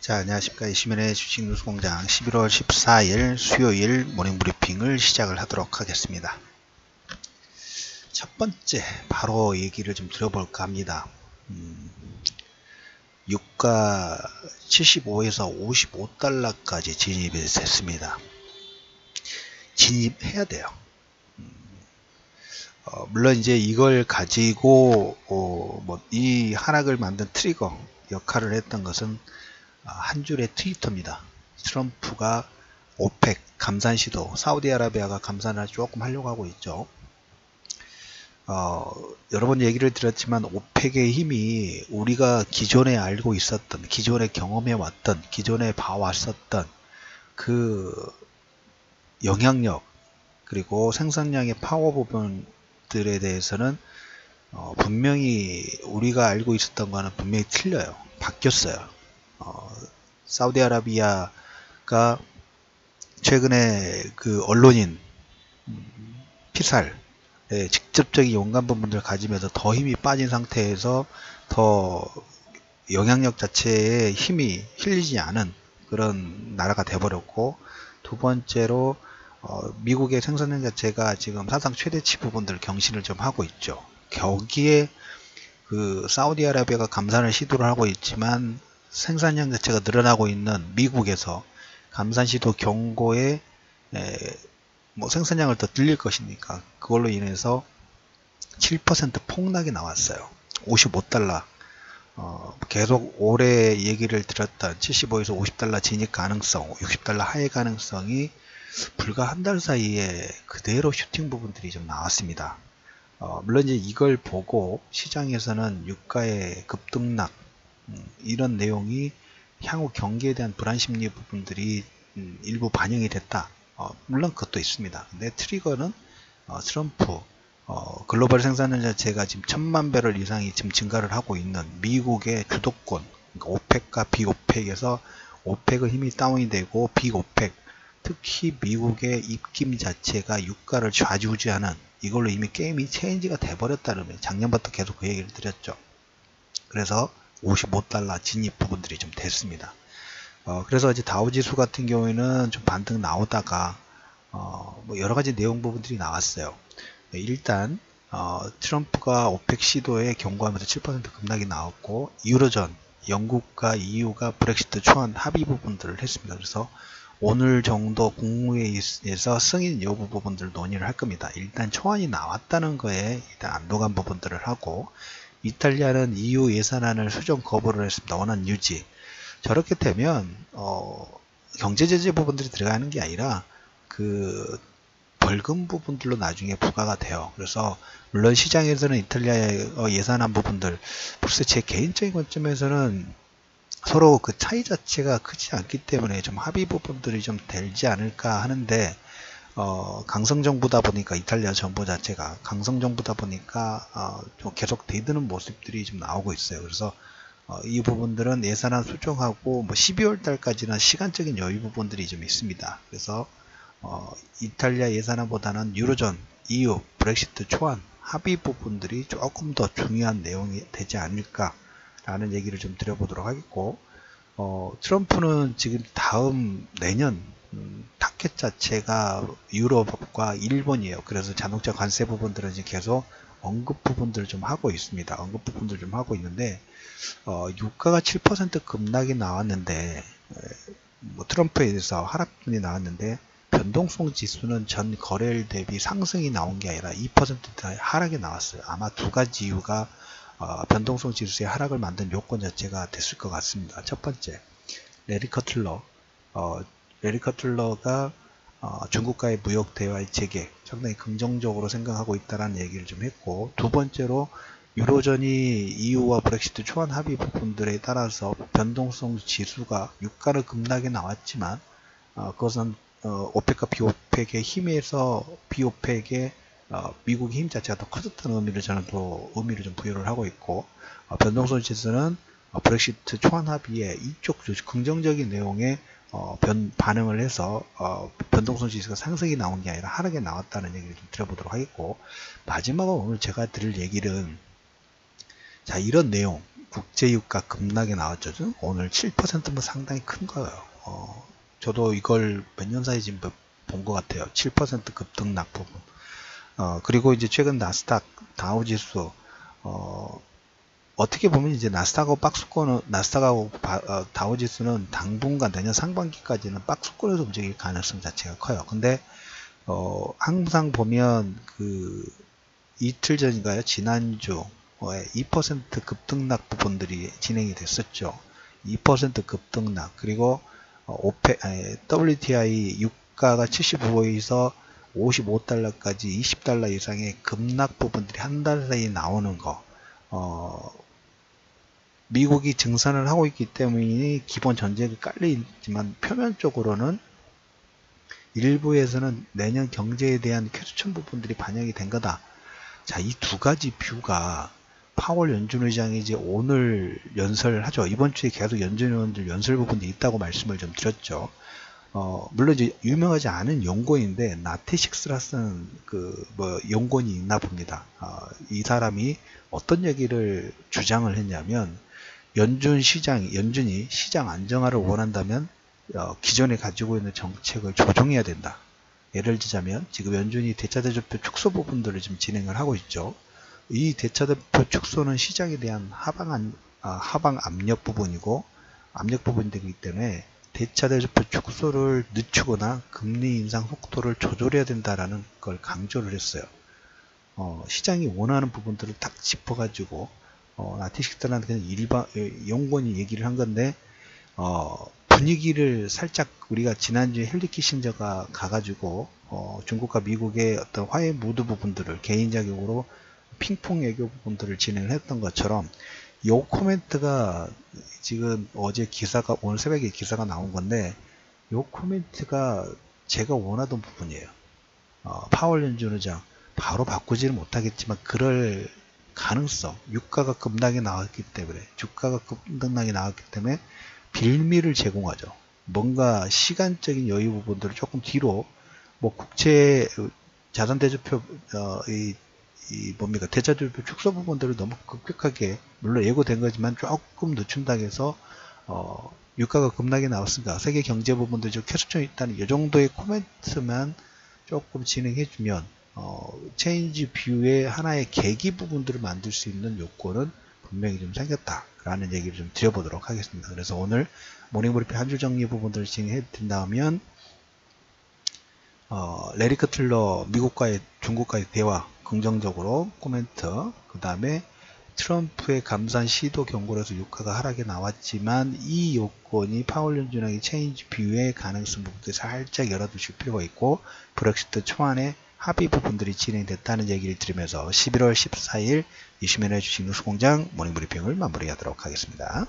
자, 안녕하십니까. 이시민의 주식뉴스공장 11월 14일 수요일 모닝브리핑을 시작을 하도록 하겠습니다. 첫 번째 바로 얘기를 좀 드려볼까 합니다. 유가 75에서 55달러까지 진입이 됐습니다. 진입해야 돼요. 물론 이제 이걸 가지고 이 하락을 만든 트리거 역할을 했던 것은 한 줄의 트위터입니다. 트럼프가 오펙 감산 시도, 사우디아라비아가 감산을 조금 하려고 하고 있죠. 여러 번 얘기를 드렸지만 오펙의 힘이 우리가 기존에 알고 있었던, 기존에 경험해 왔던, 기존에 봐왔었던 그 영향력 그리고 생산량의 파워 부분들에 대해서는 분명히 우리가 알고 있었던 거는 분명히 틀려요. 바뀌었어요. 사우디아라비아가 최근에 그 언론인 피살에 직접적인 연관 부분들을 가지면서 더 힘이 빠진 상태에서 더 영향력 자체에 힘이 실리지 않은 그런 나라가 돼버렸고, 두 번째로 미국의 생산량 자체가 지금 사상 최대치 부분들 경신을 좀 하고 있죠. 거기에 그 사우디아라비아가 감산을 시도를 하고 있지만 생산량 자체가 늘어나고 있는 미국에서 감산 시도 경고에 생산량을 더 늘릴 것이니까 그걸로 인해서 7% 폭락이 나왔어요. 55달러. 계속 올해 얘기를 드렸던 75에서 50달러 진입 가능성, 60달러 하회 가능성이 불과 한 달 사이에 그대로 슈팅 부분들이 좀 나왔습니다. 물론 이제 이걸 보고 시장에서는 유가의 급등락 이런 내용이 향후 경기에 대한 불안 심리 부분들이 일부 반영이 됐다. 물론 그것도 있습니다. 근데 트리거는 트럼프 글로벌 생산량 자체가 지금 1000만 배럴 이상이 지금 증가를 하고 있는 미국의 주도권, 그러니까 오펙과 비오펙에서 오펙의 힘이 다운이 되고 비오펙, 특히 미국의 입김 자체가 유가를 좌지우지하는, 이걸로 이미 게임이 체인지가 돼버렸다는 거예요. 작년부터 계속 그 얘기를 드렸죠. 그래서 55달러 진입 부분들이 좀 됐습니다. 그래서 이제 다우지수 같은 경우에는 좀 반등 나오다가 여러 가지 내용 부분들이 나왔어요. 일단 트럼프가 오펙 시도에 경고하면서 7% 급락이 나왔고, 유로존 영국과 EU가 브렉시트 초안 합의 부분들을 했습니다. 그래서 오늘 정도 국무회의에서 승인 여부 부분들 논의를 할 겁니다. 일단 초안이 나왔다는 거에 일단 안도감 부분들을 하고, 이탈리아는 EU 예산안을 수정 거부를 했습니다. 원안 유지. 저렇게 되면 경제 제재 부분들이 들어가는 게 아니라 그 벌금 부분들로 나중에 부과가 돼요. 그래서 물론 시장에서는 이탈리아의 예산안 부분들, 글쎄 제 개인적인 관점에서는 서로 그 차이 자체가 크지 않기 때문에 좀 합의 부분들이 좀 되지 않을까 하는데, 강성정부다 보니까 이탈리아 정부 자체가 강성정부다 보니까 좀 계속 대드는 모습들이 좀 나오고 있어요. 그래서 이 부분들은 예산안 수정하고 12월 달까지는 시간적인 여유 부분들이 좀 있습니다. 그래서 이탈리아 예산안보다는 유로존, EU, 브렉시트 초안 합의 부분들이 조금 더 중요한 내용이 되지 않을까라는 얘기를 좀 드려보도록 하겠고, 트럼프는 지금 다음 내년 타켓 자체가 유럽과 일본이에요. 그래서 자동차 관세 부분들은 이제 계속 언급 부분들을 좀 하고 있습니다. 언급 부분들 좀 하고 있는데, 유가가 7% 급락이 나왔는데, 트럼프에 대해서 하락분이 나왔는데, 변동성 지수는 전 거래일 대비 상승이 나온 게 아니라 2% 하락이 나왔어요. 아마 두 가지 이유가 변동성 지수의 하락을 만든 요건 자체가 됐을 것 같습니다. 첫 번째, 레리 커틀러가 중국과의 무역 대화의 재개 상당히 긍정적으로 생각하고 있다는 얘기를 좀 했고, 두 번째로 유로존이 EU와 브렉시트 초안 합의 부분들에 따라서 변동성 지수가 유가는 급락이 나왔지만 그것은 오펙과 비오펙의 힘에서 비오펙의 미국의 힘 자체가 더 커졌다는 의미를 저는 또 의미를 좀 부여를 하고 있고, 변동성 지수는 브렉시트 초안 합의에 이쪽 긍정적인 내용에 반응을 해서 변동성 지수가 상승이 나온 게 아니라 하락이 나왔다는 얘기를 좀 드려보도록 하겠고, 마지막으로 오늘 제가 드릴 얘기는 자, 이런 내용, 국제유가 급락이 나왔죠. 오늘 7%면 상당히 큰 거예요. 저도 이걸 몇 년 사이에 지금 본 것 같아요. 7% 급등락 부분. 그리고 이제 최근 나스닥, 다우지수, 어떻게 보면 이제 나스닥하고 박스권은, 나스닥하고 다우지수는 당분간 내년 상반기까지는 박스권에서 움직일 가능성 자체가 커요. 근데, 항상 보면 이틀 전인가요? 지난주, 2% 급등락 부분들이 진행이 됐었죠. 2% 급등락. 그리고, WTI 유가가 75에서 55달러까지 20달러 이상의 급락 부분들이 한 달 사이에 나오는 거. 미국이 증산을 하고 있기 때문에 기본 전제가 깔려 있지만 표면적으로는 일부에서는 내년 경제에 대한 퀘스천 부분들이 반영이 된 거다. 자, 이 두 가지 뷰가 파월 연준 의장이 이제 오늘 연설하죠. 이번 주에 계속 연준 의원들 연설 부분이 있다고 말씀을 좀 드렸죠. 물론 이제 유명하지 않은 연구인데 나테식스라는 연구원이 있나 봅니다. 이 사람이 어떤 얘기를 주장을 했냐면 연준이 시장 안정화를 원한다면 기존에 가지고 있는 정책을 조정해야 된다. 예를 들자면 지금 연준이 대차대조표 축소 부분들을 지금 진행을 하고 있죠. 이 대차대조표 축소는 시장에 대한 하방 압력 부분이고 압력 부분이기 때문에 대차대조표 축소를 늦추거나 금리 인상 속도를 조절해야 된다라는 걸 강조를 했어요. 시장이 원하는 부분들을 딱 짚어가지고 나티식스라는 그냥 일반 연구원이 얘기를 한 건데 분위기를 살짝 우리가 지난주에 헨리 키신저가 가가지고 중국과 미국의 어떤 화해 무드 부분들을 개인 자격으로 핑퐁 외교 부분들을 진행을 했던 것처럼 이 코멘트가 지금 어제 기사가 오늘 새벽에 기사가 나온 건데 이 코멘트가 제가 원하던 부분이에요. 파월 연준 의장 바로 바꾸지는 못하겠지만 그럴 가능성, 유가가 급락이 나왔기 때문에 주가가 급락이 나왔기 때문에 빌미를 제공하죠. 뭔가 시간적인 여유 부분들을 조금 뒤로 국채 자산대조표 대차대조표 축소 부분들을 너무 급격하게 물론 예고된 거지만 조금 늦춘다고 해서 유가가 급락이 나왔으니까 세계 경제 부분들 좀 퀘스천이 있다는 이 정도의 코멘트만 조금 진행해주면 체인지 뷰의 하나의 계기 부분들을 만들 수 있는 요건은 분명히 좀 생겼다라는 얘기를 좀 드려보도록 하겠습니다. 그래서 오늘 모닝브리핑 한 줄 정리 부분들을 진행해 드린다면 레리 커틀러 미국과의 중국과의 대화 긍정적으로 코멘트, 그 다음에 트럼프의 감산 시도 경고를 해서 유가가 하락에 나왔지만 이 요건이 파월 연준의 체인지 뷰의 가능성 부분들이 살짝 열어두실 필요가 있고 브렉시트 초안의 합의 부분들이 진행됐다는 얘기를 드리면서 11월 14일 이슈맨의 주식 뉴스공장 모닝브리핑을 마무리하도록 하겠습니다.